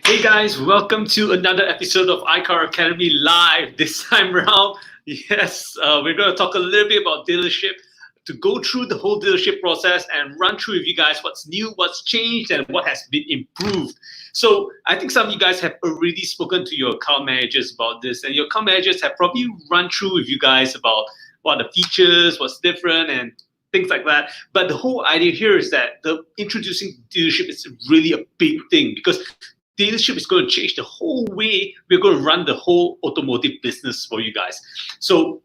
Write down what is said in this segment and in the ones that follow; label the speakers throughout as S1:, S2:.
S1: Hey guys, welcome to another episode of iCar Academy Live. This time around, yes, we're going to talk a little bit about dealership, to go through the whole dealership process and run through with you guys what's new, what's changed, and what has been improved. So I think some of you guys have already spoken to your account managers about this, and your account managers have probably run through with you guys about what the features, what's different, and things like that. But the whole idea here is that the introducing dealership is really a big thing because dealership is going to change the whole way we're going to run the whole automotive business for you guys. So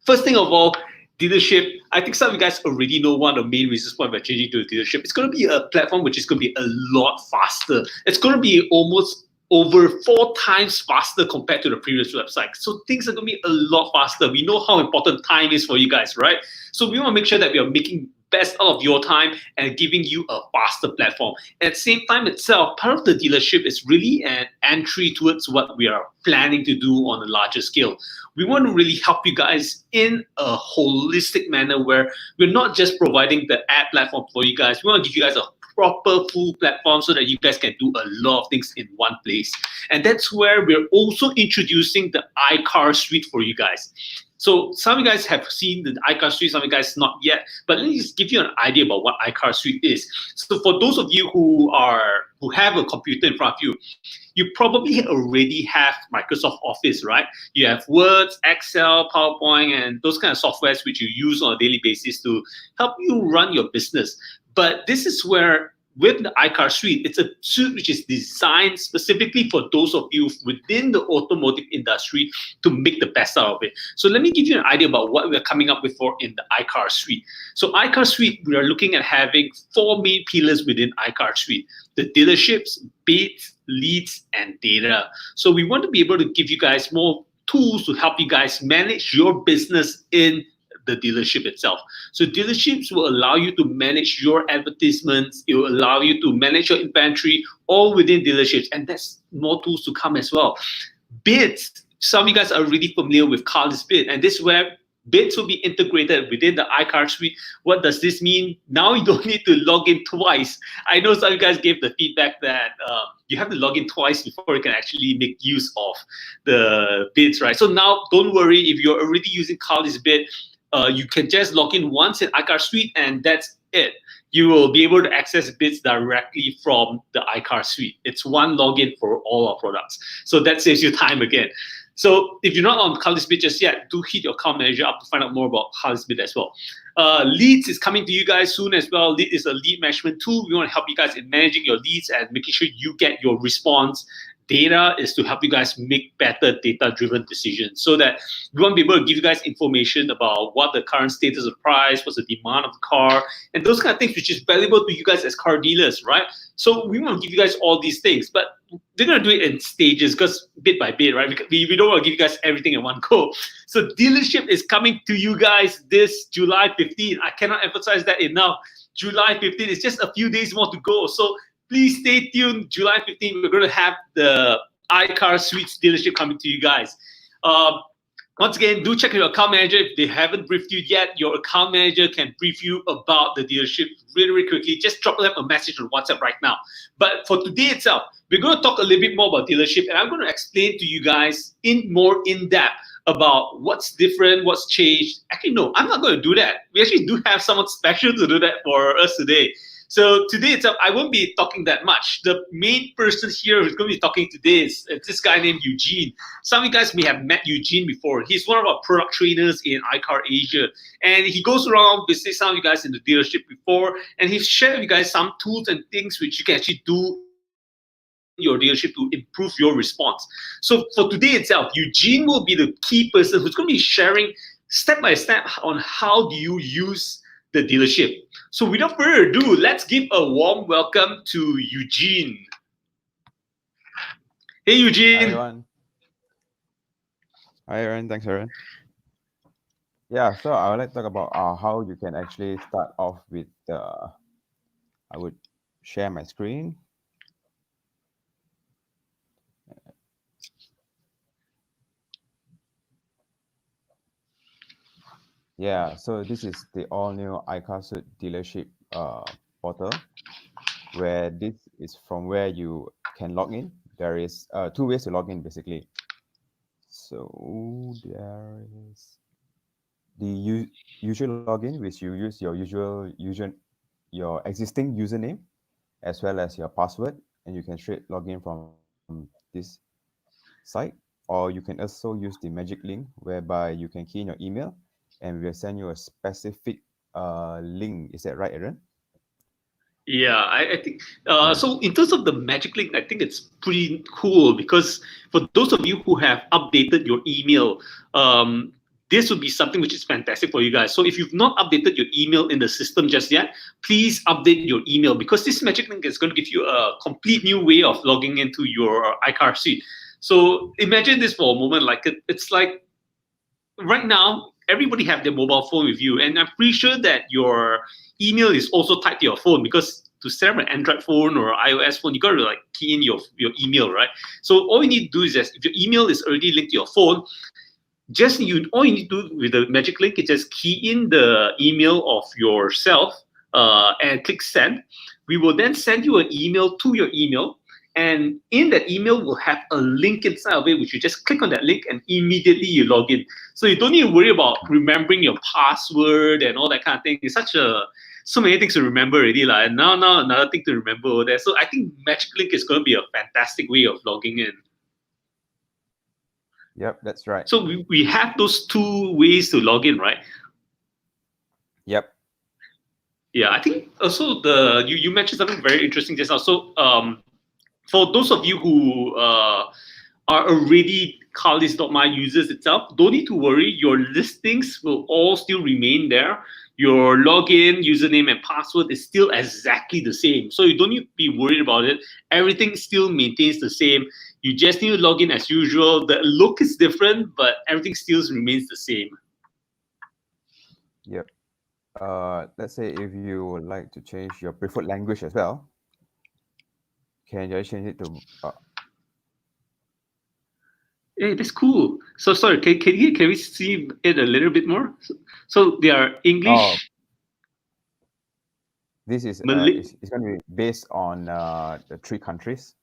S1: first thing of all, dealership, I think some of you guys already know one of the main reasons why we're changing to a dealership. It's going to be a platform which is going to be a lot faster. It's going to be almost over 4 times faster compared to the previous website. So things are going to be a lot faster. We know how important time is for you guys, right? So we want to make sure that we are making best out of your time and giving you a faster platform. At the same time itself, part of the dealership is really an entry towards what we are planning to do on a larger scale. We want to really help you guys in a holistic manner where we're not just providing the ad platform for you guys. We want to give you guys a proper full platform so that you guys can do a lot of things in one place. And that's where we're also introducing the iCarSuite for you guys. So some of you guys have seen the iCarSuite, some of you guys not yet, but let me just give you an idea about what iCarSuite is. So for those of you who have a computer in front of you, you probably already have Microsoft Office, right? You have Word, Excel, PowerPoint, and those kind of softwares which you use on a daily basis to help you run your business. But this is where with the iCarSuite, it's a suite which is designed specifically for those of you within the automotive industry to make the best out of it. So let me give you an idea about what we're coming up with for in the iCarSuite. So iCarSuite, we are looking at having 4 main pillars within iCarSuite: the dealerships, bids, leads, and data. So we want to be able to give you guys more tools to help you guys manage your business in the dealership itself. So dealerships will allow you to manage your advertisements. It will allow you to manage your inventory all within dealerships. And that's more tools to come as well. Bids, some of you guys are really familiar with Carlist bid, and this is where bids will be integrated within the iCarSuite. What does this mean? Now you don't need to log in twice. I know some of you guys gave the feedback that you have to log in twice before you can actually make use of the bids, right? So now don't worry if you're already using Carlist bid. You can just log in once in iCarSuite and that's it. You will be able to access bids directly from the iCarSuite. It's one login for all our products. So that saves you time again. So if you're not on Carlist.my just yet, do hit your account manager up to find out more about Carlist.my as well. Leads is coming to you guys soon as well. Lead is a lead management tool. We want to help you guys in managing your leads and making sure you get your response. Data is to help you guys make better data-driven decisions so that we want to be able to give you guys information about what the current status of the price, what's the demand of the car, and those kind of things, which is valuable to you guys as car dealers, right? So we want to give you guys all these things, but they're going to do it in stages because bit by bit, right? We don't want to give you guys everything in one go. So dealership is coming to you guys this July 15th. I cannot emphasize that enough. July 15th is just a few days more to go. So please stay tuned. July 15th, we're going to have the iCarSuite dealership coming to you guys. Once again, do check your account manager. If they haven't briefed you yet, your account manager can brief you about the dealership really, really quickly. Just drop them a message on WhatsApp right now. But for today itself, we're going to talk a little bit more about dealership, and I'm going to explain to you guys more in depth about what's different, what's changed. Actually, no, I'm not going to do that. We actually do have someone special to do that for us today. So today itself, I won't be talking that much. The main person here who's going to be talking today is this guy named Eugene. Some of you guys may have met Eugene before. He's one of our product trainers in iCar Asia. And he goes around visiting some of you guys in the dealership before, and he's shared with you guys some tools and things which you can actually do in your dealership to improve your response. So for today itself, Eugene will be the key person who's going to be sharing step by step on how do you use the dealership. So without further ado, let's give a warm welcome to Eugene. Hey, Eugene.
S2: Hi, everyone. Hi, Aaron. Thanks, Aaron. Yeah, so I would like to talk about how you can actually start off with I would share my screen. Yeah, so this is the all-new iCarSuite dealership portal, where this is from where you can log in there is 2 ways to log in basically. So there is the usual login, which you use your existing username as well as your password, and you can straight log in from this site. Or you can also use the magic link whereby you can key in your email and we'll send you a specific link. Is that right, Aaron?
S1: Yeah, I think
S2: Yeah.
S1: so. In terms of the magic link, I think it's pretty cool because for those of you who have updated your email, this would be something which is fantastic for you guys. So if you've not updated your email in the system just yet, please update your email because this magic link is going to give you a complete new way of logging into your iCarSuite. So imagine this for a moment, like it's like right now everybody have their mobile phone with you, and I'm pretty sure that your email is also tied to your phone because to set up an Android phone or iOS phone, you got to like key in your email, right? So all you need to do is just if your email is already linked to your phone, just all you need to do with the magic link is just key in the email of yourself and click send. We will then send you an email to your email, and in that email we'll have a link inside of it, which you just click on that link and immediately you log in. So you don't need to worry about remembering your password and all that kind of thing. It's so many things to remember already, like, and now another thing to remember over there. So I think Magic Link is going to be a fantastic way of logging in.
S2: Yep, that's right.
S1: So we have those 2 ways to log in, right?
S2: Yep.
S1: Yeah, I think also you mentioned something very interesting just now. So for those of you who are already Carlist.my users itself, don't need to worry. Your listings will all still remain there. Your login, username, and password is still exactly the same. So you don't need to be worried about it. Everything still maintains the same. You just need to log in as usual. The look is different, but everything still remains the same.
S2: Yep. Let's say if you would like to change your preferred language as well, can you change it to
S1: Hey, that's cool. So sorry, can we see it a little bit more? So they are
S2: oh,
S1: English,
S2: this is
S1: Malay.
S2: it's going to be based on the 3 countries.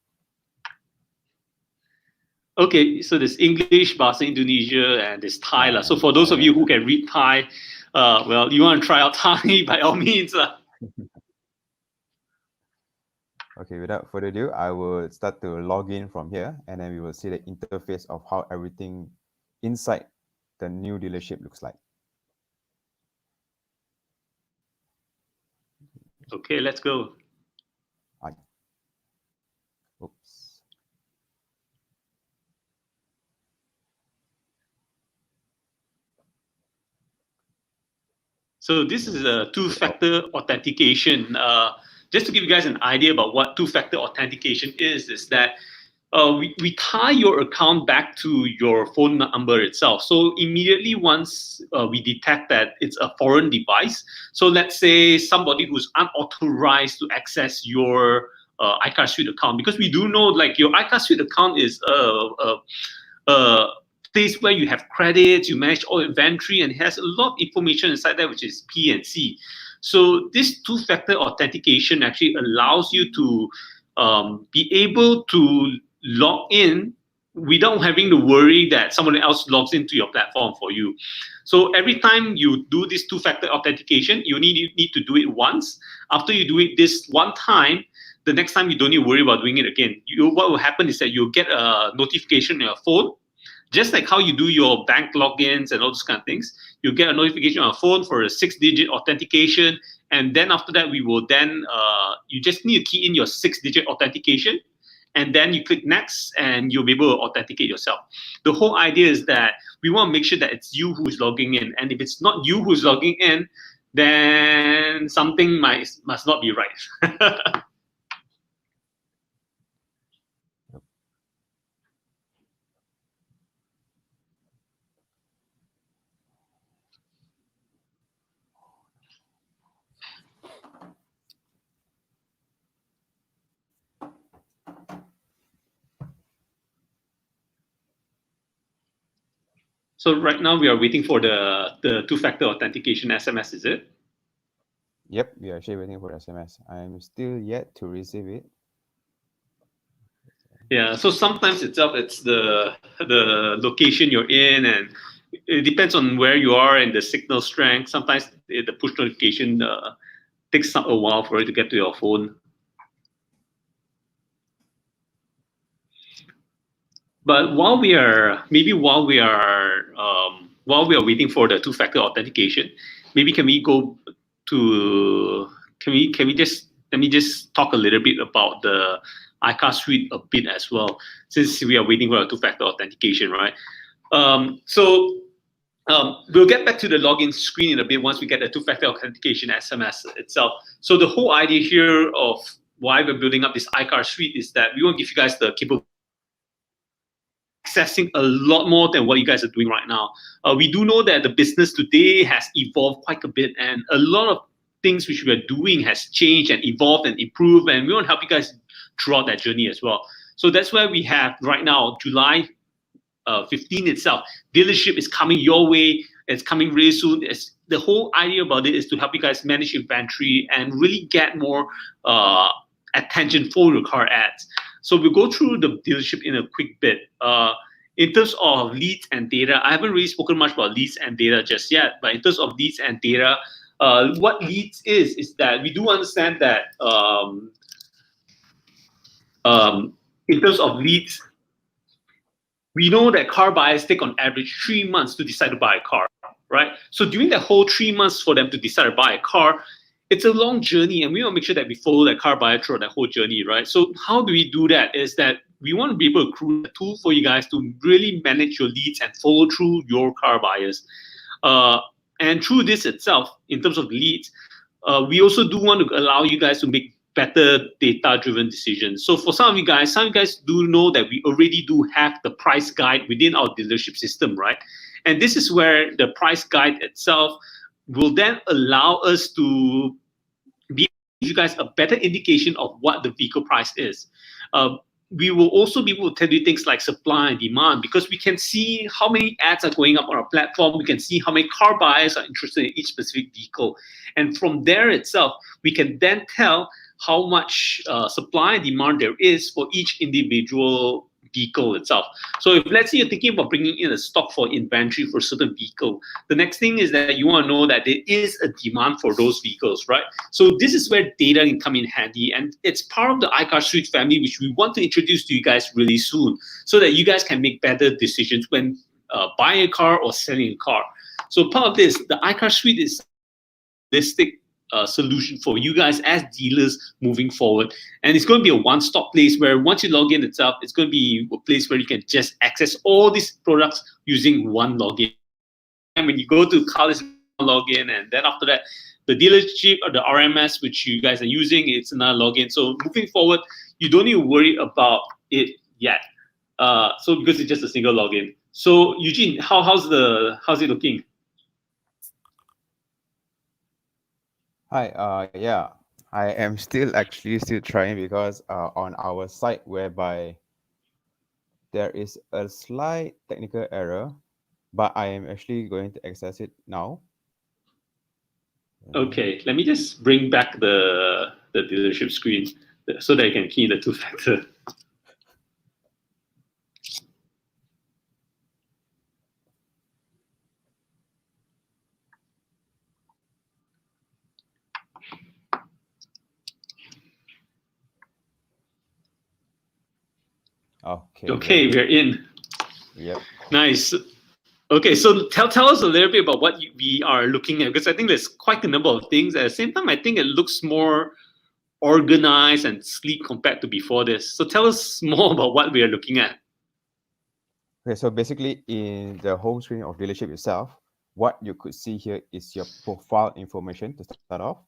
S1: Okay, so there's English, Bahasa Indonesia, and there's Thai. So
S2: And
S1: for those of you
S2: Thailand.
S1: who can read Thai, well, you want to try out Thai by all means.
S2: Okay, without further ado, I will start to log in from here, and then we will see the interface of how everything inside the new dealership looks like.
S1: Okay, let's go.
S2: Oops.
S1: So this is a two-factor authentication. Just to give you guys an idea about what two-factor authentication is that we tie your account back to your phone number itself. So immediately once we detect that it's a foreign device, so let's say somebody who's unauthorized to access your iCarSuite account, because we do know like your iCarSuite account is a place where you have credits, you manage all inventory, and it has a lot of information inside there, which is P and C. So this two-factor authentication actually allows you to be able to log in without having to worry that someone else logs into your platform for you. So every time you do this two-factor authentication, you need to do it once. After you do it this one time, the next time you don't need to worry about doing it again. What will happen is that you'll get a notification on your phone, just like how you do your bank logins and all those kind of things. You get a notification on your phone for a 6-digit authentication, and then after that, we will then you just need to key in your 6-digit authentication, and then you click next, and you'll be able to authenticate yourself. The whole idea is that we want to make sure that it's you who's logging in, and if it's not you who's logging in, then something must not be right. So right now we are waiting for the two-factor authentication SMS, is it?
S2: Yep, we are actually waiting for SMS. I'm still yet to receive it.
S1: Yeah, so sometimes itself it's the location you're in, and it depends on where you are and the signal strength. Sometimes the push notification takes a while for it to get to your phone. But while we are waiting for the two-factor authentication, maybe can we go to can we just let me just talk a little bit about the iCarSuite a bit as well, since we are waiting for a two-factor authentication, right? So we'll get back to the login screen in a bit once we get the two-factor authentication SMS itself. So the whole idea here of why we're building up this iCarSuite is that we want to give you guys the capability accessing a lot more than what you guys are doing right now. We do know that the business today has evolved quite a bit, and a lot of things which we are doing has changed and evolved and improved, and we want to help you guys throughout that journey as well. So that's why we have right now July 15 itself. Dealership is coming your way. It's coming really soon. The whole idea about it is to help you guys manage inventory and really get more attention for your car ads. So we'll go through the dealership in a quick bit. In terms of leads and data, I haven't really spoken much about leads and data just yet, but in terms of leads and data, what leads is that we do understand that um, in terms of leads, we know that car buyers take on average 3 months to decide to buy a car, right? So during that whole 3 months for them to decide to buy a car, it's a long journey, and we want to make sure that we follow that car buyer through that whole journey, right? So how do we do that? Is that we want to be able to create a tool for you guys to really manage your leads and follow through your car buyers. Uh, and through this itself, in terms of leads, we also do want to allow you guys to make better data-driven decisions. So for some of you guys do know that we already do have the price guide within our dealership system, right? And this is where the price guide itself will then allow us to be give you guys a better indication of what the vehicle price is. Uh, we will also be able to tell you things like supply and demand because we can see how many ads are going up on our platform. We can see how many car buyers are interested in each specific vehicle. And from there itself, we can then tell how much supply and demand there is for each individual vehicle itself. So if let's say you're thinking about bringing in a stock for inventory for a certain vehicle, the next thing is that you want to know that there is a demand for those vehicles, right? So this is where data can come in handy, and it's part of the iCarSuite family, which we want to introduce to you guys really soon, so that you guys can make better decisions when buying a car or selling a car. So part of this, the iCarSuite is holistic solution for you guys as dealers moving forward. And it's going to be a one-stop place where once you log in itself, it's going to be a place where you can just access all these products using one login. And when you go to Carlist login, and then after that, the dealership or the RMS which you guys are using, it's another login. So moving forward, you don't need to worry about it yet. So because it's just a single login. So Eugene, how's it looking?
S2: Hi, yeah, I am still trying because on our site whereby there is a slight technical error, but I am actually going to access it now.
S1: Okay, let me just bring back the dealership screen so that I can key in the two-factor.
S2: Okay, very
S1: Okay,
S2: good.
S1: we're in.
S2: Yep.
S1: Nice. Okay, so tell us a little bit about what we are looking at, because I think there's quite a number of things. At the same time, I think it looks more organized and sleek compared to before this. So tell us more about what we are looking at.
S2: Okay, so basically in the home screen of dealership itself, what you could see here is your profile information to start off,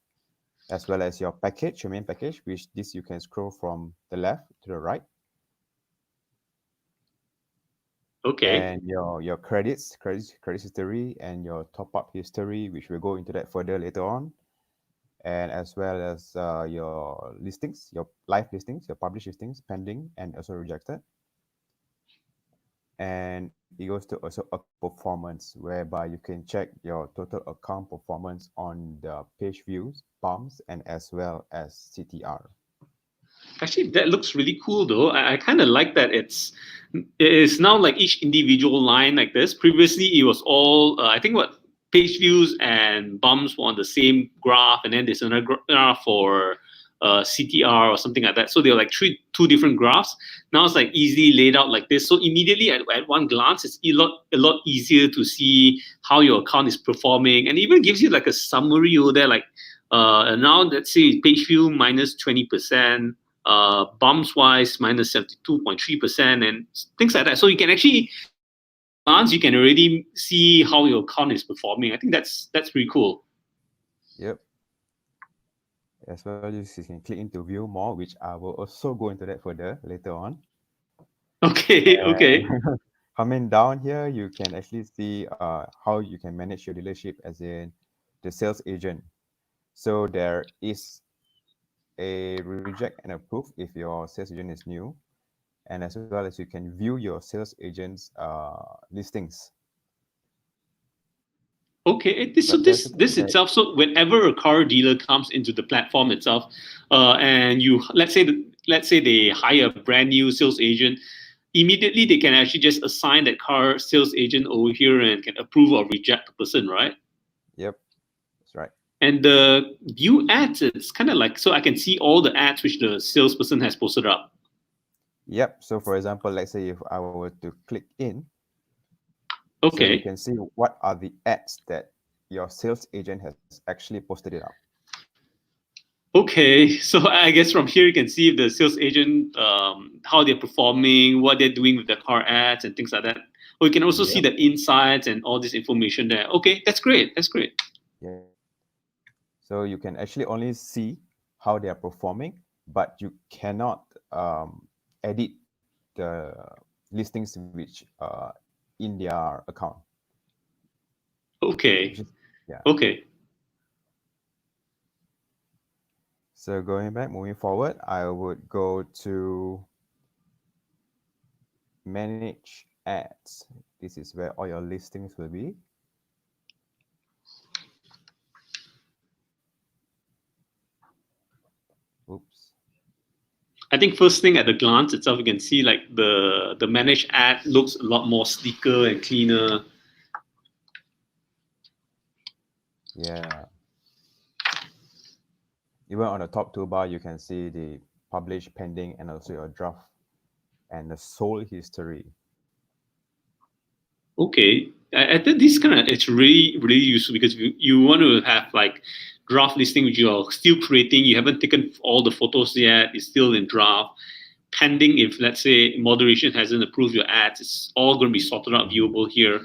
S2: as well as your package, your main package, which this you can scroll from the left to the right,
S1: Okay.
S2: and your credit history, and your top up history, which we'll go into that further later on, and as well as your listings, your live listings, your published listings, pending and also rejected. And it goes to also account performance, whereby you can check your total account performance on the page views, bumps, and as well as CTR.
S1: Actually, that looks really cool though. I kind of like that it's now like each individual line like this. Previously, it was all I think what page views and bumps were on the same graph, and then there's another graph for CTR or something like that. So they were like two different graphs. Now it's like easily laid out like this. So immediately at one glance, it's a lot easier to see how your account is performing, and even gives you like a summary over there. Like now, let's say page view minus 20%. Bumps wise minus 72.3% and things like that. So you can actually glance, you can already see how your account is performing. I think that's pretty cool.
S2: Yep. As well as you can click into view more, which I will also go into that further later on.
S1: Okay,
S2: And
S1: okay,
S2: coming down here, you can actually see how you can manage your dealership as in the sales agent. So there is a reject and approve if your sales agent is new, and as well as you can view your sales agent's listings.
S1: okay.
S2: But
S1: So
S2: there's a thing
S1: this
S2: that,
S1: itself. So whenever a car dealer comes into the platform itself, and you let's say they hire a brand new sales agent, immediately they can actually just assign that car sales agent over here and can approve or reject the person, right?
S2: yep, that's right.
S1: And the view ads, it's kind of like so I can see all the ads which the salesperson has posted up.
S2: Yep. So for example, let's say if I were to click in, so you can
S1: Okay.
S2: see what are the ads that your sales agent has actually posted it up.
S1: Okay. So I guess from here you can see if the sales agent how they're performing, what they're doing with the car ads and things like that. Or you can also see
S2: Yep.
S1: the insights and all this information there. Okay, that's great. That's great.
S2: Yeah. So you can actually only see how they are performing, but you cannot edit the listings which in their account, which
S1: Okay.
S2: is, yeah.
S1: Okay.
S2: So going back, moving forward, I would go to manage ads. This is where all your listings will be. Oops.
S1: I think first thing at the glance itself, you can see like the managed ad looks a lot more sleeker and cleaner.
S2: Yeah. Even on the top toolbar, you can see the publish, pending, and also your draft and the sold history.
S1: Okay, I think this kind of it's really useful because you want to have like draft listing which you are still creating. You haven't taken all the photos yet. It's still in draft. Pending if let's say moderation hasn't approved your ads, it's all going to be sorted out
S2: Mhm.
S1: viewable here.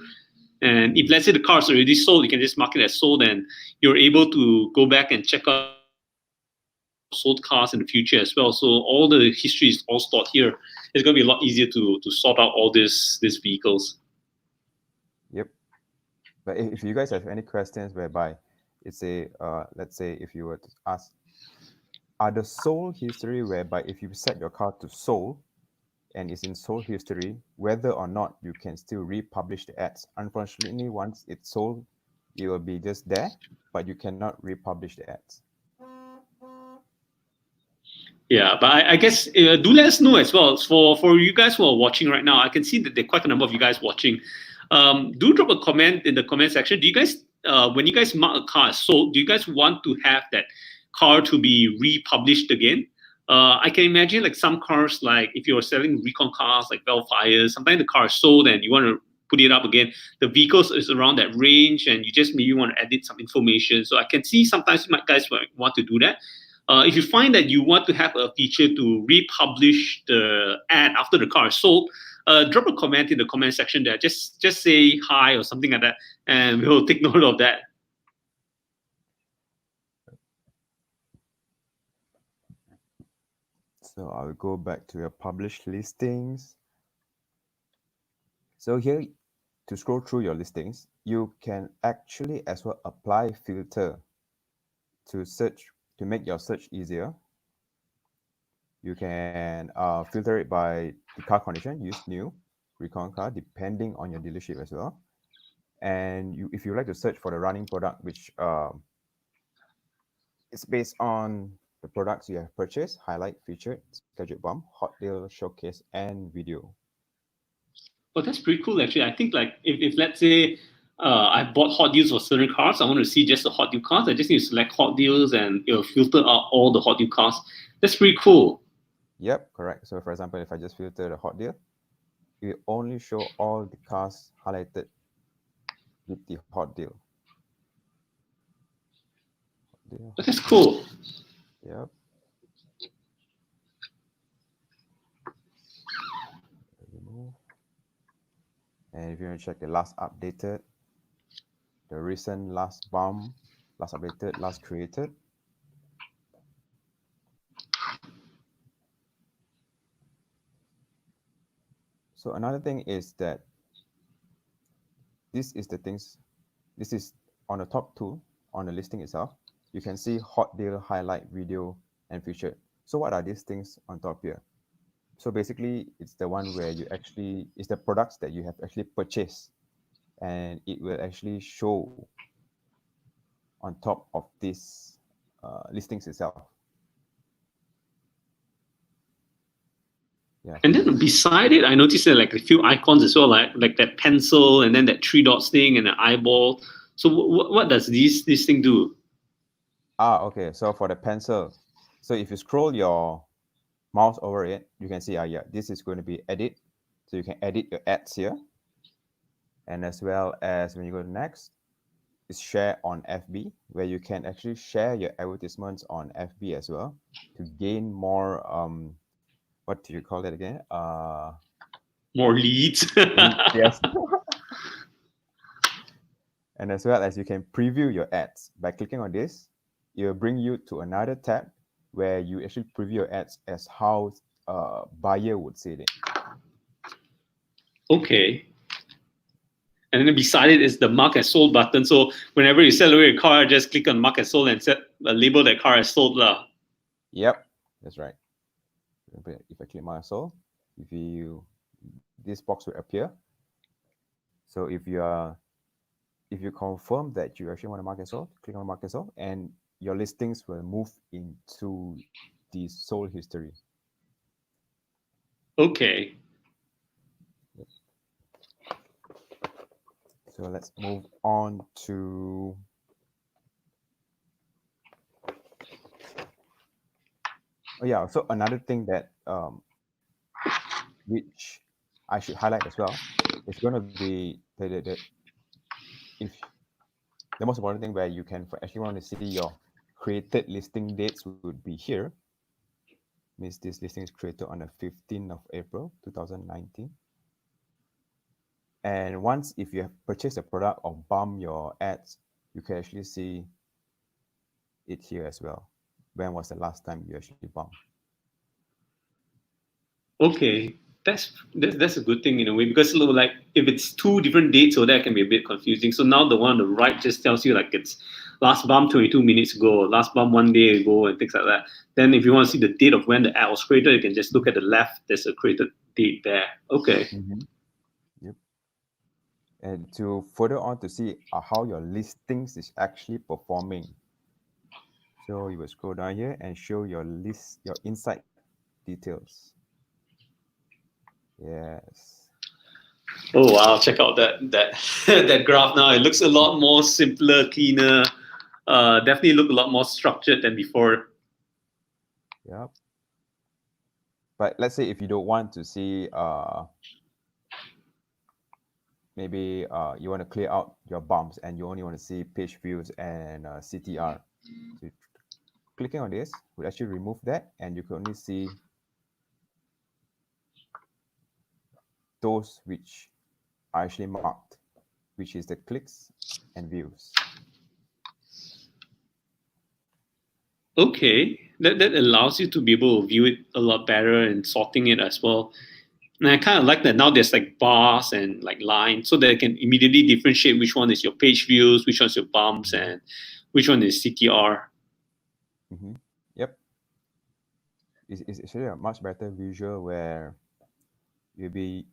S1: And if let's say the car is already sold, you can just mark it as sold, and you're able to go back and check out sold cars in the future as well. So all the history is all stored here. It's going to be a lot easier to sort out all these vehicles.
S2: Yep. But if you guys have any questions whereby it's a, let's say if you were to ask, are the sold history whereby if you set your car to sold and it's in sold history, whether or not you can still republish the ads. Unfortunately, once it's sold, it will be just there, but you cannot republish the ads.
S1: Yeah, but I guess do let us know as well. For you guys who are watching right now, I can see that there are quite a number of you guys watching. Do drop a comment in the comment section. Do you guys, when you guys mark a car as sold, do you guys want to have that car to be republished again? I can imagine like some cars, like if you're selling recon cars like Velfire, sometimes the car is sold and you want to put it up again. The vehicles is around that range, and you just maybe want to edit some information. So I can see sometimes you guys want to do that. If you find that you want to have a feature to republish the ad after the car is sold, drop a comment in the comment section there. Just say hi or something like that, and we'll take note of that.
S2: So I'll go back to your published listings. So here, to scroll through your listings, you can actually as well apply filter to search, to make your search easier. You can filter it by the car condition, use new, recon car, depending on your dealership as well. And you, if you like to search for the running product, which it's based on the products you have purchased, highlight, featured, scheduled bump, hot deal, showcase, and video.
S1: Oh, that's pretty cool actually. I think like if let's say I bought hot deals for certain cars, I want to see just the hot deal cars. I just need to select hot deals and it'll filter out all the hot deal cars. That's pretty cool.
S2: Yep, correct. So for example, if I just filter the hot deal, it will only show all the cars highlighted with the hot deal. Deal,
S1: But that's
S2: hot deal.
S1: cool.
S2: Yep. Remove. And if you want to check the last updated, the recent last bump, last updated, last created. So another thing is that this is the things, this is on the top two on the listing itself. You can see hot deal, highlight, video, and featured. So what are these things on top here? So basically, it's the one where you actually, it's the products that you have actually purchased, and it will actually show on top of this listings itself. Yeah.
S1: And then beside it, I noticed that like a few icons as well, like that pencil and then that three dots thing and an eyeball. So what does this thing do?
S2: Okay. So for the pencil, so if you scroll your mouse over it, you can see, yeah, this is going to be edit. So you can edit your ads here. And as well as when you go to next, is share on FB, where you can actually share your advertisements on FB as well to gain more, what do you call it again?
S1: More leads.
S2: Yes. And as well as you can preview your ads. By clicking on this, it will bring you to another tab where you actually preview your ads as how a buyer would see it.
S1: Okay. And then beside it is the mark as sold button. So whenever you sell away a car, just click on mark as sold and set label that car as sold.
S2: Yep, that's right. If I click my sold, if you, this box will appear. So if you confirm that you actually want to market sold, click on market sold, and your listings will move into the sold history.
S1: Okay.
S2: So let's move on to so another thing that which I should highlight as well is going to be if the most important thing where you can actually want to see your created listing dates would be here. Means this listing is created on the 15th of April 2019. And once if you have purchased a product or bump your ads, you can actually see it here as well. When was the last time you actually bumped?
S1: Okay. That's a good thing in a way, because like if it's two different dates, so that can be a bit confusing. So now the one on the right just tells you like it's last bump 22 minutes ago, last bump 1 day ago, and things like that. Then if you want to see the date of when the ad was created, you can just look at the left. There's a created date there. Okay.
S2: Mm-hmm. Yep. And to further on to see how your listings is actually performing. So you will scroll down here and show your list, your insight details. Yes.
S1: Oh wow! Check out that that graph now. It looks a lot more simpler, cleaner. Definitely look a lot more structured than before.
S2: Yep. But let's say if you don't want to see maybe you want to clear out your bumps and you only want to see page views and CTR. So clicking on this would actually remove that, and you can only see those which are actually marked, which is the clicks and views.
S1: Okay, that allows you to be able to view it a lot better and sorting it as well. And I kind of like that now there's like bars and like lines, so that I can immediately differentiate which one is your page views, which one's your bumps, and which one is CTR.
S2: Mm-hmm. Yep. It's actually a much better visual where you'll be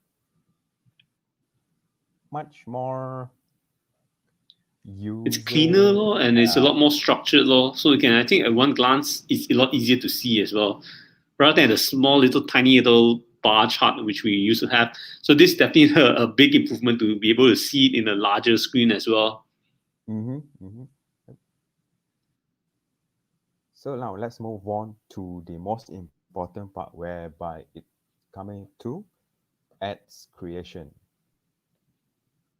S2: much more
S1: It's cleaner,
S2: User,
S1: and it's a lot more structured, so you can, I think, at one glance, it's a lot easier to see as well, rather than the small little tiny little bar chart which we used to have. So this is definitely a big improvement to be able to see it in a larger screen as well.
S2: So now let's move on to the most important part, whereby it coming to ads creation.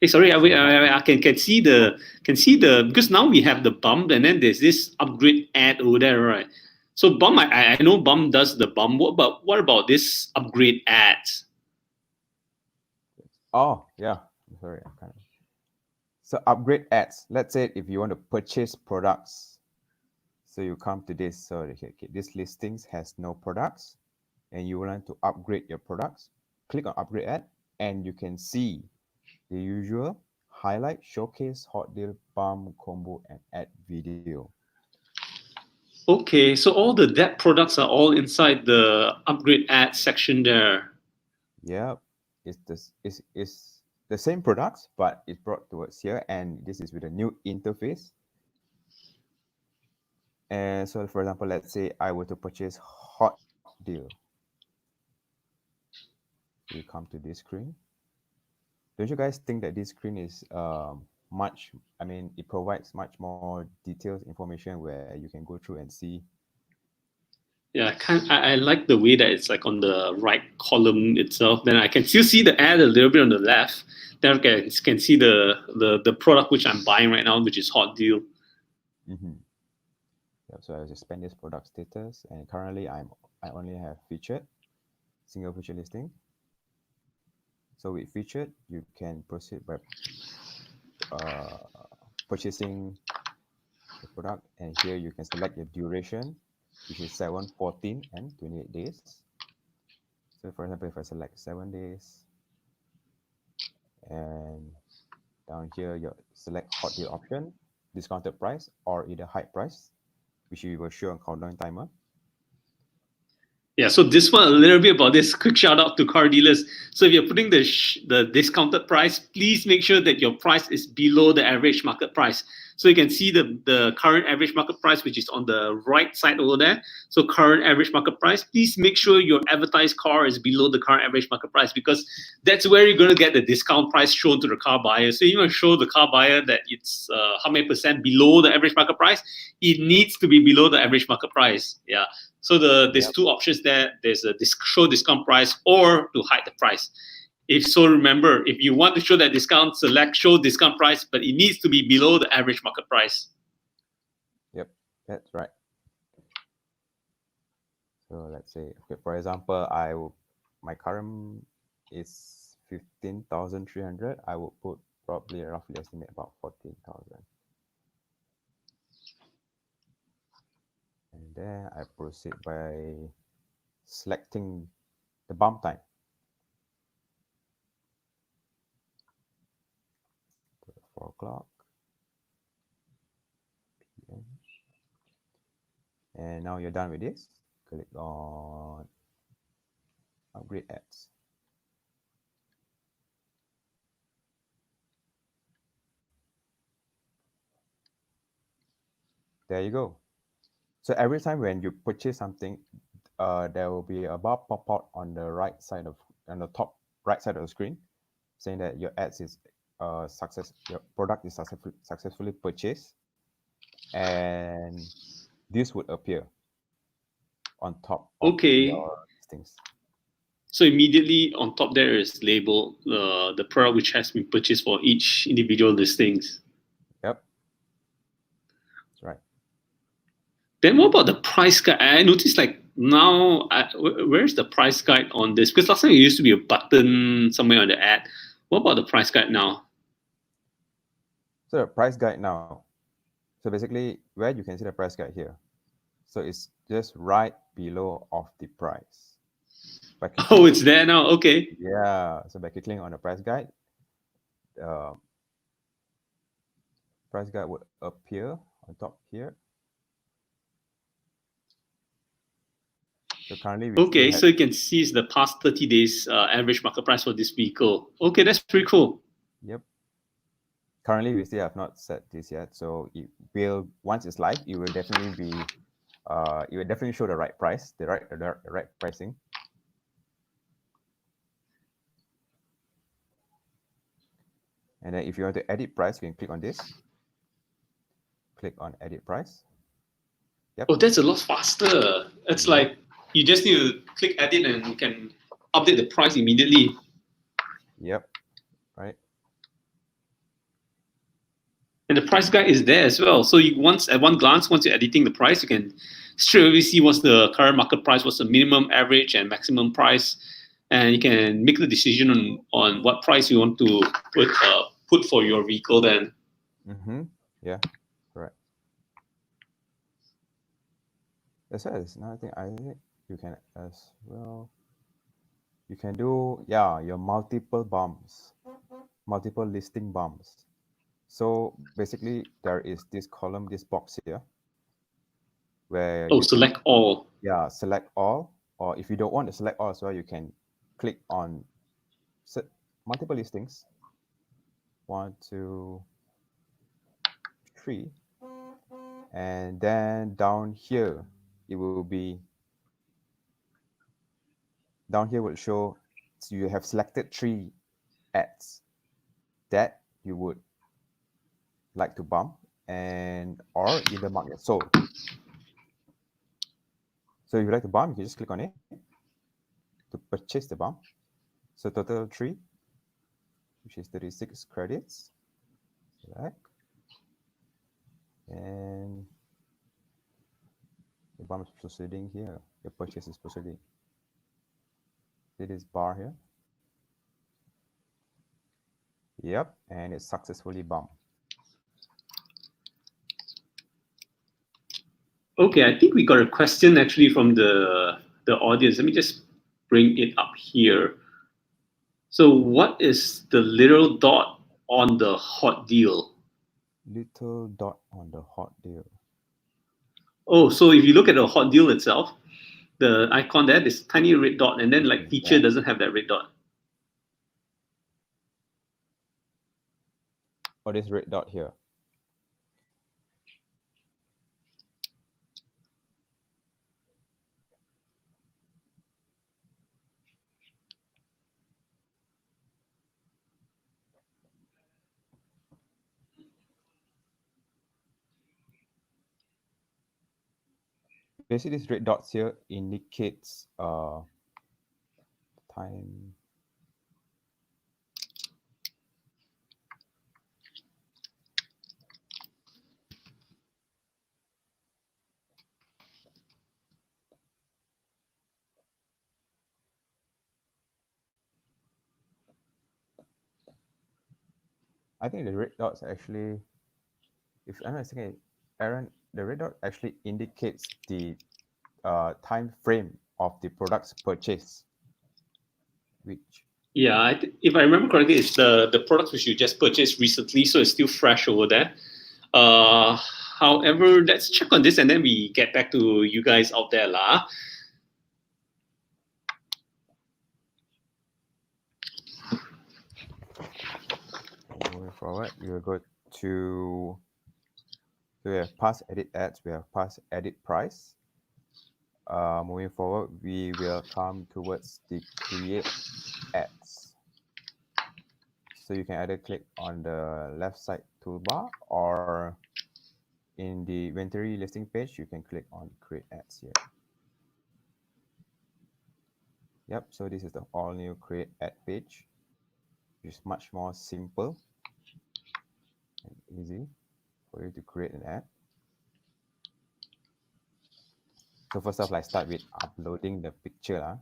S1: Hey, sorry,
S2: So
S1: I can see the because now we have the bump, and then there's this upgrade ad over there, right? So bump, I know bump does the bump, but what about this upgrade ads?
S2: oh yeah, sorry, I can't. So upgrade ads. Let's say if you want to purchase products, so you come to this. So okay, this listings has no products, and you want to upgrade your products. Click on upgrade ad, and you can see the usual highlight, showcase, hot deal, bump, combo, and add video.
S1: Okay, so all the that products are all inside the upgrade ad section there.
S2: Yeah, it's the same products, but it's brought towards here, and this is with a new interface. And so, for example, let's say I were to purchase hot deal. So you come to this screen. Don't you guys think that this screen is much? I mean, it provides much more details information where you can go through and see.
S1: Yeah, I like the way that it's like on the right column itself. Then I can still see the ad a little bit on the left. Then I can see the product which I'm buying right now, which is hot deal.
S2: Mm-hmm. Yeah, so I just spend this product status, and currently I only have featured, single feature listing. So with featured, you can proceed by uh, purchasing the product, and here you can select your duration, which is 7, 14, and 28 days. So for example, if I select 7 days, and down here you select hot deal option, discounted price, or either high price, which we will show on countdown timer.
S1: Yeah, so this one, a little bit about this. Quick shout out to car dealers. So if you're putting the discounted price, please make sure that your price is below the average market price. So you can see the current average market price, which is on the right side over there. So current average market price. Please make sure your advertised car is below the current average market price, because that's where you're going to get the discount price shown to the car buyer. So you want to show the car buyer that it's how many percent below the average market price. It needs to be below the average market price. Yeah. So there's two options there. There's a show discount price or to hide the price. If so, remember, if you want to show that discount, select show discount price, but it needs to be below the average market price.
S2: Yep, that's right. So let's say, okay, for example, my current is 15,300. I will put probably roughly estimate about 14,000. And then I proceed by selecting the bump time. 4 o'clock p.m. And now you're done with this. Click on upgrade ads. There you go. So every time when you purchase something, there will be a bar pop out on the right side on the top right side of the screen, saying that your ads is your product is successfully purchased, and this would appear on top of
S1: Okay.
S2: your listings.
S1: So immediately on top there is labeled the product which has been purchased for each individual listings.
S2: Yep, that's right.
S1: Then what about the price guide? I noticed like now, where's the price guide on this? Because last time it used to be a button somewhere on the ad. What about the price guide now?
S2: So the price guide now. So basically, where you can see the price guide here. So it's just right below of the price.
S1: Oh, it's there now. Okay.
S2: Yeah. So by clicking on the price guide, uh, price guide would appear on top here. So currently we
S1: Okay,
S2: still have,
S1: so you can see it's the past 30 days average market price for this vehicle. Okay, that's pretty cool.
S2: yep. Currently, we still have not set this yet. So it will, once it's live, it will definitely be, it will definitely show the right price, the right pricing. And then if you want to edit price, you can click on this. Click on edit price. Yep.
S1: Oh, that's a lot faster. It's
S2: Yep.
S1: like you just need to click edit and you can update the price immediately.
S2: Yep. Right.
S1: And the price guide is there as well. So you at one glance, once you're editing the price, you can straight away see what's the current market price, what's the minimum, average, and maximum price, and you can make the decision on what price you want to put for your vehicle. Then
S2: Mm-hmm. Yeah. Correct. That's why there's another thing I think you can as well. You can do, yeah, your multiple bumps, multiple listing bumps. So basically, there is this column, this box here, where you can,
S1: select all.
S2: yeah, select all, or if you don't want to select all as well, you can click on set multiple listings, 1, 2, 3, and then down here, it will be, down here will show, so you have selected 3 ads that you would like to bump and or either mark as sold. So if you like to bump, you can just click on it to purchase the bump. So total 3, which is 36 credits. Select. And the bump is proceeding here. Your purchase is proceeding. See this bar here? Yep, and it's successfully bumped.
S1: Okay, I think we got a question actually from the audience. Let me just bring it up here. So, what is the little dot on the hot deal?
S2: Little dot on the hot deal.
S1: Oh, so if you look at the hot deal itself, the icon there, this tiny red dot, and then
S2: What
S1: like
S2: is
S1: feature
S2: that?
S1: doesn't have that red dot.
S2: Oh, this red dot here. Basically, this red dots here indicates time. I think the red dots actually, if I'm not mistaken, Aaron, the red dot actually indicates the time frame of the product's purchase, which,
S1: Yeah, if I remember correctly, it's the products which you just purchased recently, so it's still fresh over there. Uh, However, let's check on this and then we get back to you guys out there, lah.
S2: moving forward, we will go to, so we have past edit ads, we have past edit price. Moving forward, we will come towards the create ads. So you can either click on the left side toolbar, or in the inventory listing page, you can click on create ads here. Yep, so this is the all new create ad page, which is much more simple and easy for you to create an ad. So first off, let's start with uploading the picture.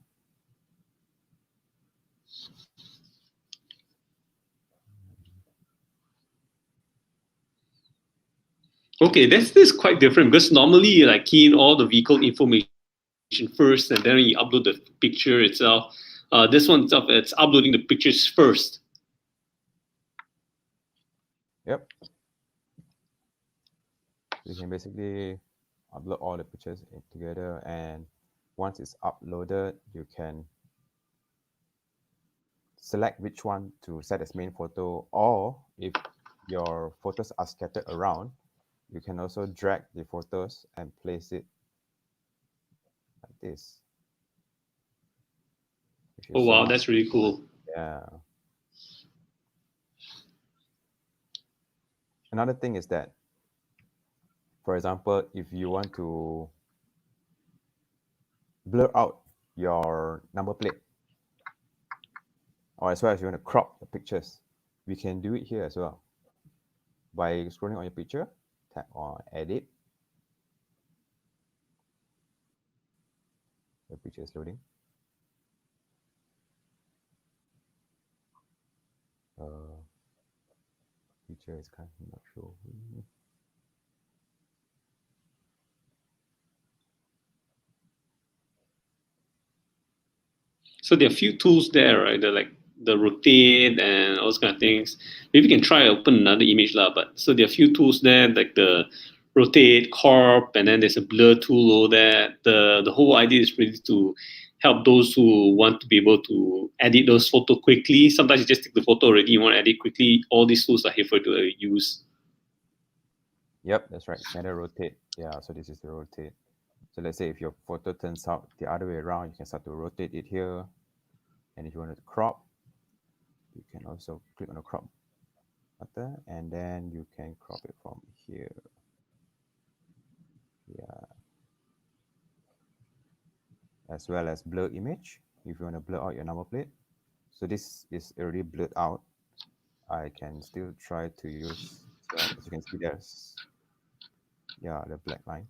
S1: Okay, this quite different because normally you like key in all the vehicle information first and then you upload the picture itself. This one itself, it's uploading the pictures first.
S2: Yep. You can basically upload all the pictures together, and once it's uploaded, you can select which one to set as main photo, or if your photos are scattered around, you can also drag the photos and place it like this, which
S1: Oh
S2: is
S1: wow,
S2: so
S1: that's really cool.
S2: yeah. Another thing is that, for example, if you want to blur out your number plate, or as well as you want to crop the pictures, we can do it here as well. By scrolling on your picture, tap on edit. The picture is loading. Uh, Picture is kind of not sure.
S1: So there are a few tools there, right? They're like the rotate and all those kind of things. Maybe you can try open another image lah. But so there are a few tools there, like the rotate, corp, and then there's a blur tool over there. The whole idea is really to help those who want to be able to edit those photo quickly. Sometimes you just take the photo already, you want to edit quickly. All these tools are here for you to use.
S2: Yep, that's right. Can rotate? Yeah, so this is the rotate. So let's say if your photo turns out the other way around, you can start to rotate it here. And if you want to crop, you can also click on the crop button, and then you can crop it from here. Yeah. As well as blur image, if you want to blur out your number plate. So this is already blurred out. I can still try to use, so as you can see, there's, yeah, the black line.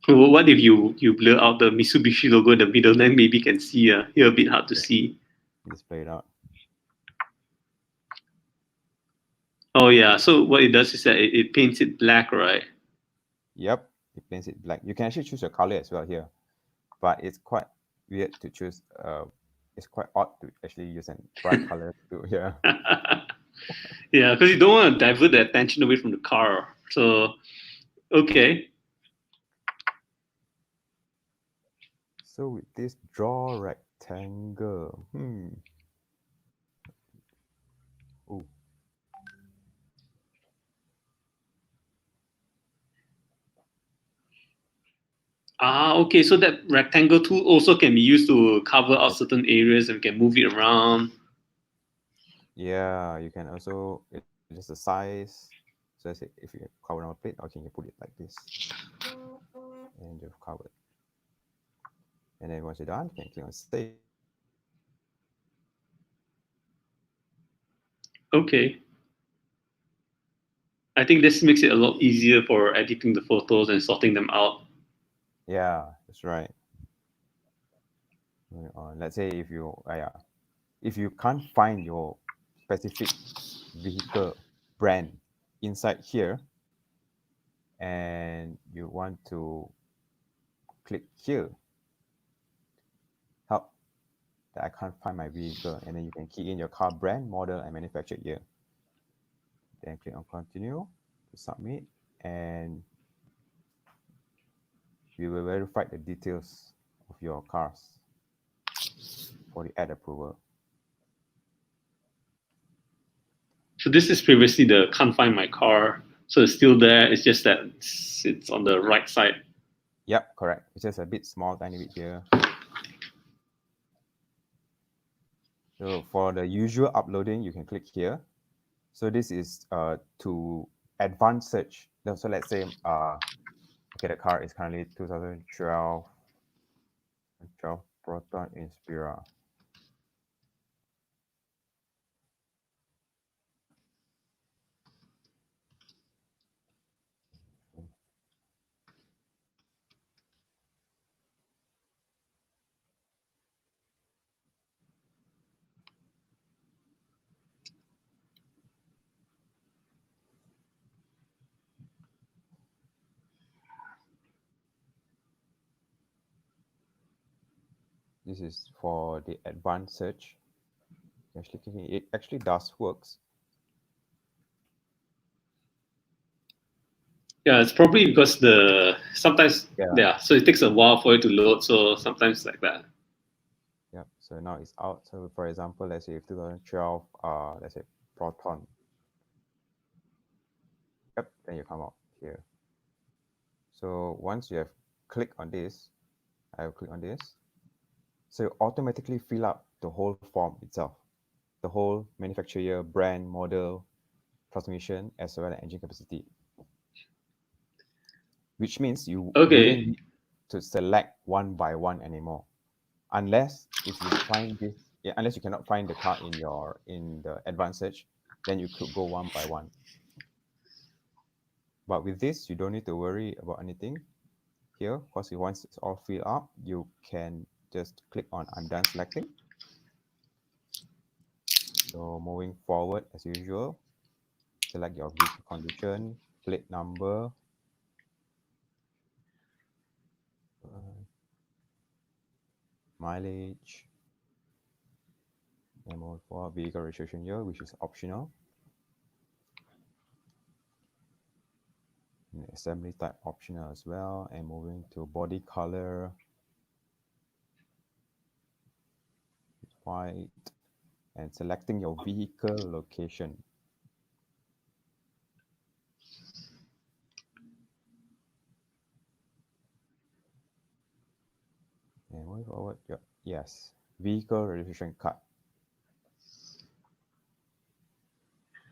S1: What if you blur out the Mitsubishi logo in the middle? Then maybe you can see. Here a bit hard to see.
S2: Display it out.
S1: Oh yeah. So what it does is that it paints it black, right?
S2: Yep, it paints it black. You can actually choose your color as well here, but it's quite weird to choose. It's quite odd to actually use a bright color to yeah.
S1: Yeah, because you don't want to divert the attention away from the car. So okay.
S2: So with this draw rectangle, oh,
S1: Okay. So that rectangle tool also can be used to cover out
S2: yep.
S1: certain areas and we can move it around.
S2: Yeah, you can also adjust the size. So let's say if you cover on a plate, or can you put it like this, and you've covered. And then once you're done, you can click on save.
S1: Okay. I think this makes it a lot easier for editing the photos and sorting them out.
S2: Yeah, that's right. Let's say if you yeah, if you can't find your specific vehicle brand inside here, and you want to click here, help, that I can't find my vehicle, and then you can key in your car brand, model, and manufactured year. Then click on continue to submit, and we will verify the details of your cars for the ad approval.
S1: So this is previously the can't find my car. So it's still there. It's just that it's on the right side.
S2: Yep, correct. It's just a bit small, tiny bit here. So for the usual uploading, you can click here. So this is to advanced search. So let's say okay, the car is currently 2012 Proton Inspira. This is for the advanced search. Actually, it actually does works.
S1: Yeah, it's probably because the sometimes
S2: Yeah.
S1: so it takes a while for it to load. So sometimes like that.
S2: Yep. So now it's out. So for example, let's say if 2012, let's say Proton. Yep, then you come out here. So once you have clicked on this, I will click on this. So you automatically fill up the whole form itself, the whole manufacturer, brand, model, transmission, as well as engine capacity. Which means you
S1: Okay.
S2: wouldn't need to select one by one anymore, unless if you find this, yeah, unless you cannot find the car in the advanced search, then you could go one by one. But with this, you don't need to worry about anything here, because once it's all filled up, you can just click on I'm done selecting. So moving forward as usual, select your vehicle condition, plate number, mileage, and move for vehicle registration year, which is optional. And assembly type optional as well, and moving to body color, white, and selecting your vehicle location. And moving forward, yes, vehicle registration card.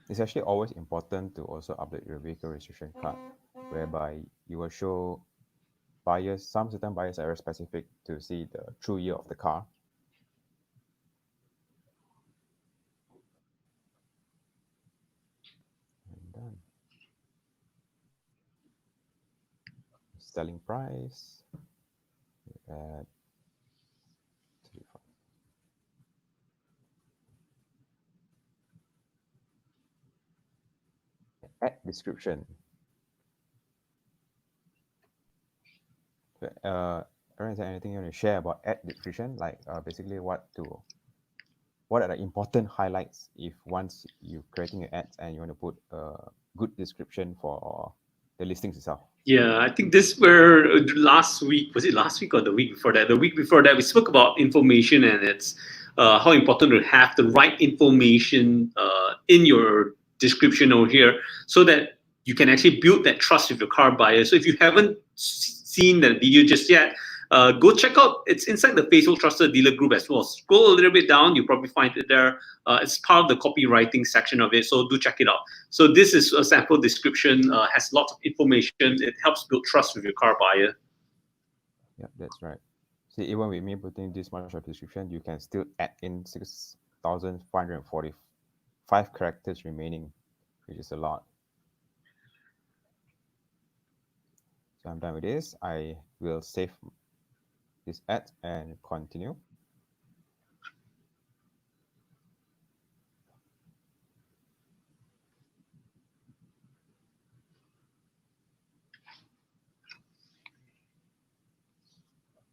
S2: It's actually always important to also update your vehicle registration card, whereby you will show buyers, some certain buyers are very specific to see the true year of the car. And done. Selling price. Add 35. Add description. Aaron, is there anything you want to share about add description? Like basically what are the important highlights if once you're creating your ads and you want to put a good description for the listings itself?
S1: Yeah, I think this were last week. Was it last week or the week before that? The week before that, we spoke about information and it's how important to have the right information in your description over here so that you can actually build that trust with your car buyer. So if you haven't seen that video just yet, go check out. It's inside the Facebook Trusted Dealer group as well. Scroll a little bit down, you'll probably find it there. It's part of the copywriting section of it, so do check it out. So this is a sample description, has lots of information. It helps build trust with your car buyer.
S2: Yeah, that's right. See, even with me putting this much of description, you can still add in 6,545 characters remaining, which is a lot. So I'm done with this. I will save this ad and continue.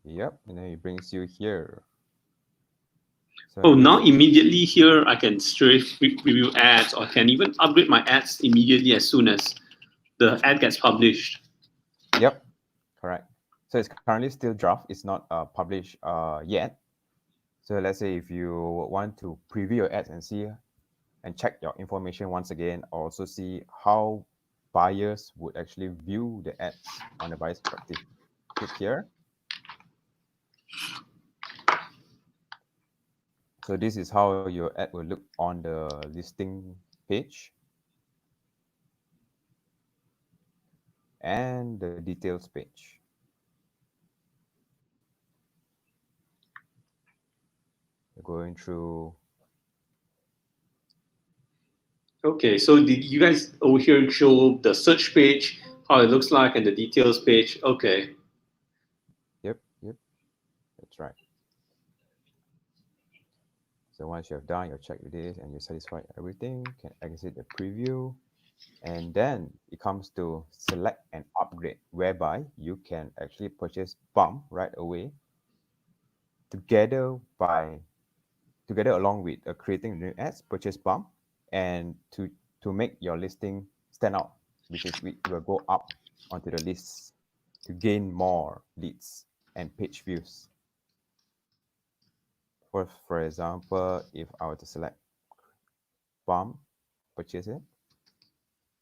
S2: Yep, and then it brings you here. So
S1: Oh, now immediately here, I can straight review ads, or I can even upgrade my ads immediately as soon as the ad gets published.
S2: Yep, correct. So it's currently still draft. It's not published yet. So let's say if you want to preview your ads and see and check your information once again, or also see how buyers would actually view the ads on the buyer's perspective, click here. So this is how your ad will look on the listing page and the details page. Going through.
S1: Okay, so did you guys over here show the search page, how it looks like, and the details page? Okay.
S2: Yep, that's right. So once you have done your check with this and you're satisfied everything, you can exit the preview. And then it comes to select and upgrade, whereby you can actually purchase bump right away together along with creating new ads, purchase bump, and to make your listing stand out, which is we will go up onto the list to gain more leads and page views. For example, if I were to select bump, purchase it,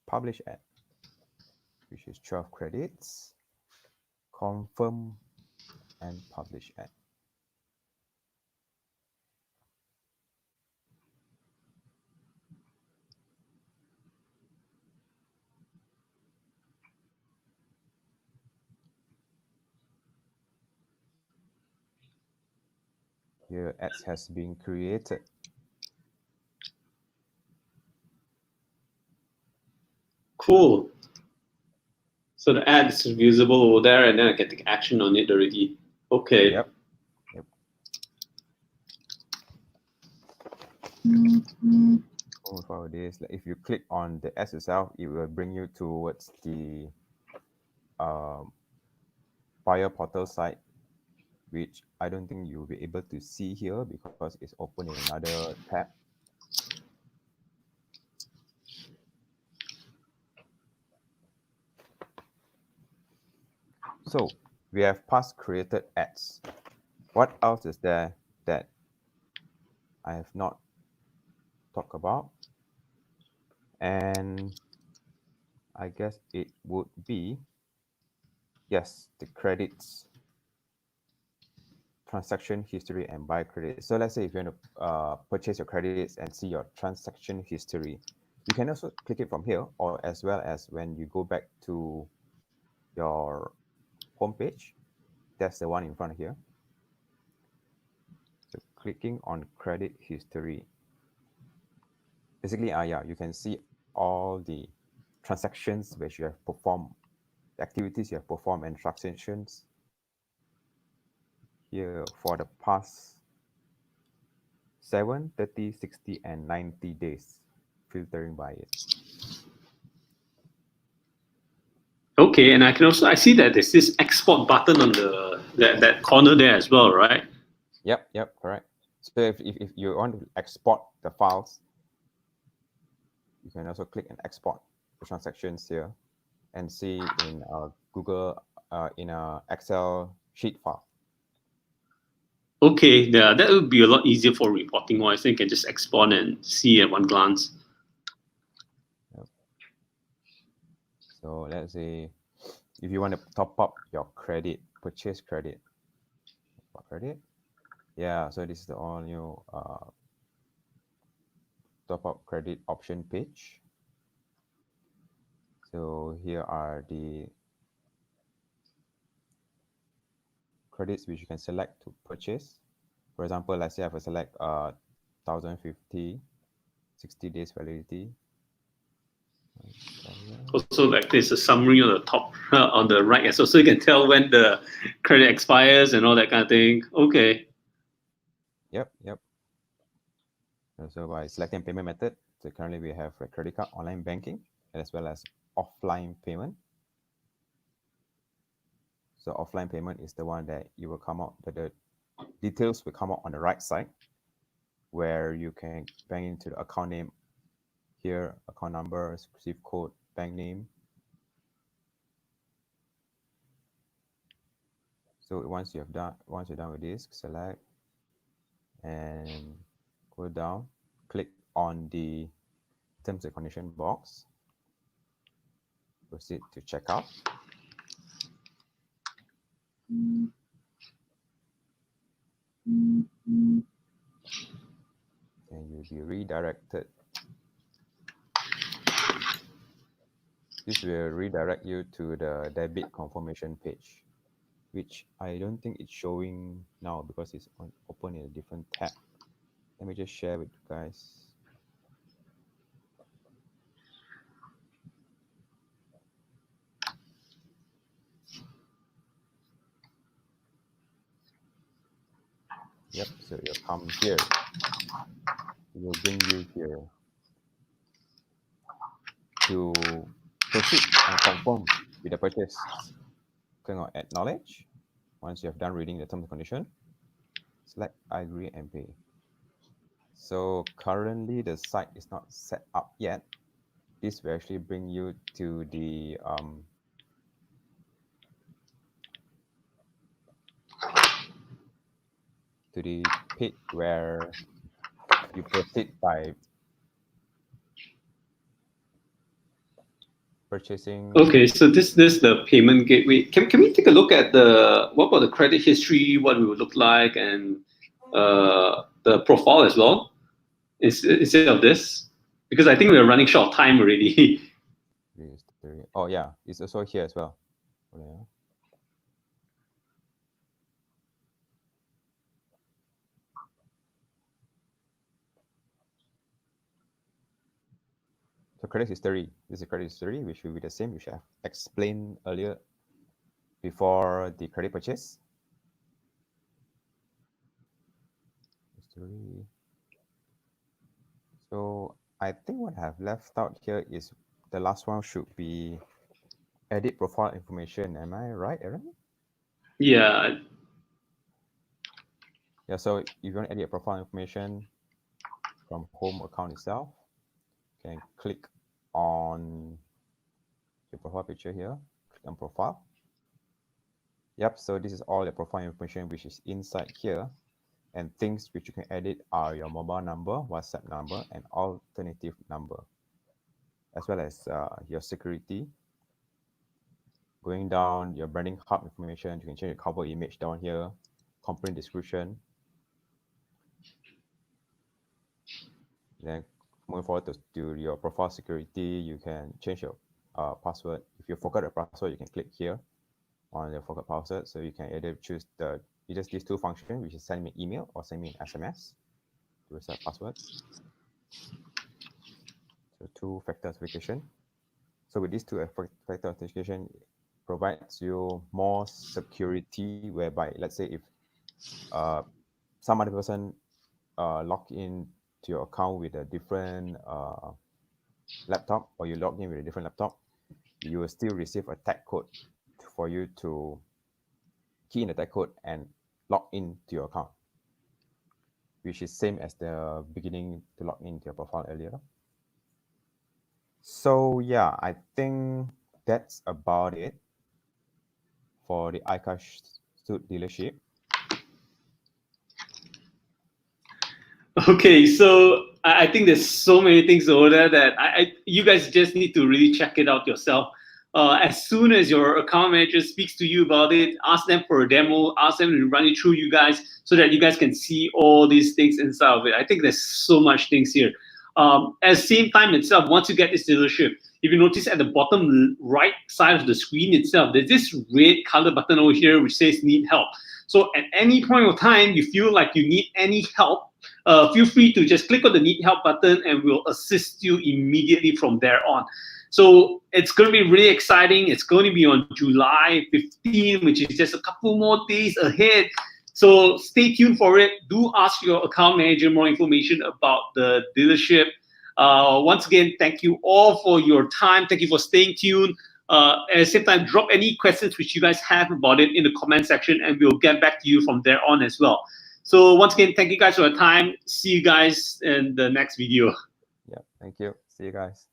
S2: publish ad, which is 12 credits, confirm, and publish ad. Your ads has been created.
S1: Cool. So the ad is visible over there, and then I can take action on it already. Okay.
S2: Yep. For this, like if you click on the ads itself, it will bring you towards the buyer portal site, which I don't think you'll be able to see here because it's open in another tab. So we have past created ads. What else is there that I have not talked about? And I guess it would be, yes, the credits, transaction history, and buy credit. So let's say if you want to purchase your credits and see your transaction history, you can also click it from here, or as well as when you go back to your homepage, that's the one in front of here. So clicking on credit history, basically, yeah, you can see all the transactions which you have performed, the activities you have performed, and transactions here for the past 7, 30, 60, and 90 days, filtering by it.
S1: Okay, and I see that there's this export button on that corner there as well, right?
S2: Yep, correct. So if you want to export the files, you can also click and export the transactions here and see in Google, in a Excel sheet file.
S1: Okay, yeah, that would be a lot easier for reporting wise. So you can just export and see at one glance.
S2: Yep. So let's say if you want to top up your credit, purchase credit, yeah, so this is the all new top up credit option page. So here are the credits which you can select to purchase. For example, let's say I have select 1050, 60 days validity.
S1: Also, like there's a summary on the top, on the right, so you can tell when the credit expires and all that kind of thing. Okay.
S2: Yep. So by selecting payment method, so currently we have a credit card, online banking, as well as offline payment. So offline payment is the one that you will come out, the details will come out on the right side, where you can bank into the account name here, account number, SWIFT code, bank name. So once you're done with this, select and go down, click on the terms and condition box, proceed to checkout. And you'll be redirected. This will redirect you to the debit confirmation page, which I don't think it's showing now because it's open in a different tab. Let me just share with you guys. Yep, so you'll come here. It will bring you here to proceed and confirm with the purchase. Click on acknowledge. Once you have done reading the terms and condition, select I agree and pay. So currently the site is not set up yet. This will actually bring you to the page where you proceed by purchasing.
S1: Okay, so this the payment gateway. Can we take a look at what about the credit history, what it would look like, and the profile as well, instead of this? Because I think we're running short of time already.
S2: Oh yeah, it's also here as well. Yeah. So credit history. This is credit history, which will be the same, which I have explained earlier before the credit purchase. History. So I think what I have left out here is the last one should be edit profile information. Am I right, Aaron?
S1: Yeah.
S2: Yeah, so if you want to edit profile information from home account itself, you can click on your profile picture here, click on profile. Yep, so this is all the profile information which is inside here, and things which you can edit are your mobile number, WhatsApp number, and alternative number, as well as your security. Going down, your branding hub information, you can change the cover image down here, company description. Then moving forward to your profile security, you can change your password. If you forgot a password, you can click here on your forgot password. So you can either choose either these two functions, which is send me an email or send me an SMS to reset password. So two-factor authentication. So with these two-factor authentication, it provides you more security, whereby let's say if some other person log in to your account with a different laptop, or you log in with a different laptop, you will still receive a tag code for you to key in the tag code and log in to your account, which is same as the beginning to log into your profile earlier. So yeah, I think that's about it for the iCarSuite dealership.
S1: Okay, so I think there's so many things over there that you guys just need to really check it out yourself. As soon as your account manager speaks to you about it, ask them for a demo, ask them to run it through you guys so that you guys can see all these things inside of it. I think there's so much things here. At the same time itself, once you get this dealership, if you notice at the bottom right side of the screen itself, there's this red color button over here which says need help. So at any point of time you feel like you need any help, feel free to just click on the need help button and we'll assist you immediately from there on. So it's going to be really exciting. It's going to be on July 15, which is just a couple more days ahead. So stay tuned for it. Do ask your account manager more information about the dealership. Once again, thank you all for your time. Thank you for staying tuned. At the same time, drop any questions which you guys have about it in the comment section and we'll get back to you from there on as well. So once again, thank you guys for your time. See you guys in the next video.
S2: Yeah, thank you. See you guys.